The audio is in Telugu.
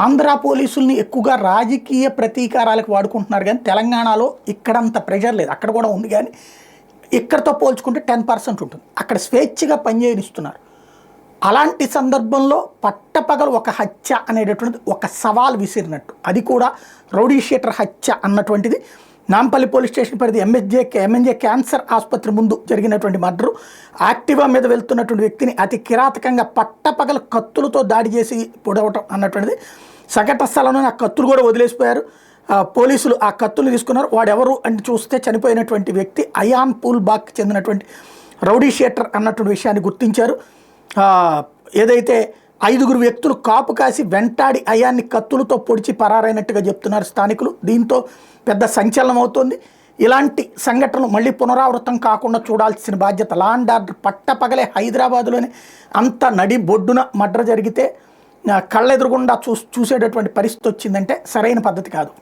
ఆంధ్ర పోలీసుల్ని ఎక్కువగా రాజకీయ ప్రతీకారాలకు వాడుకుంటున్నారు కానీ తెలంగాణలో ఇక్కడంత ప్రెషర్ లేదు. అక్కడ కూడా ఉంది కానీ ఇక్కడతో పోల్చుకుంటే 10% ఉంటుంది. అక్కడ స్వేచ్ఛగా పనిచేయనిస్తున్నారు. అలాంటి సందర్భంలో పట్టపగలు ఒక హత్య అనేటటువంటిది ఒక సవాల్ విసిరినట్టు, అది కూడా రౌడీ షీటర్ హత్య అన్నటువంటిది నాంపల్లి పోలీస్ స్టేషన్ పరిధి ఎంఎన్జే క్యాన్సర్ ఆసుపత్రి ముందు జరిగినటువంటి మర్డరు. యాక్టివా మీద వెళ్తున్నటువంటి వ్యక్తిని అతి కిరాతకంగా పట్టపగలు కత్తులతో దాడి చేసి పొడవటం అన్నటువంటిది. సంఘటన స్థలంలో ఆ కత్తులు కూడా వదిలేసిపోయారు. పోలీసులు ఆ కత్తులు తీసుకున్నారు. వాడెవరు అని చూస్తే చనిపోయినటువంటి వ్యక్తి అయాన్ పూల్ బాగ్కి చెందినటువంటి రౌడీ షీటర్ అన్నటువంటి విషయాన్ని గుర్తించారు. ఏదైతే 5 వ్యక్తులు కాపు కాసి వెంటాడి అయాన్ని కత్తులతో పొడిచి పరారైనట్టుగా చెప్తున్నారు స్థానికులు. దీంతో పెద్ద సంచలనం అవుతోంది. ఇలాంటి సంఘటనలు మళ్ళీ పునరావృతం కాకుండా చూడాల్సిన బాధ్యత లా అండ్ ఆర్డర్. పట్టపగలే హైదరాబాదులోనే అంత నడి బొడ్డున మర్డర్ జరిగితే కళ్ళెదురుగుండా చూసేటటువంటి పరిస్థితి వచ్చిందంటే సరైన పద్ధతి కాదు.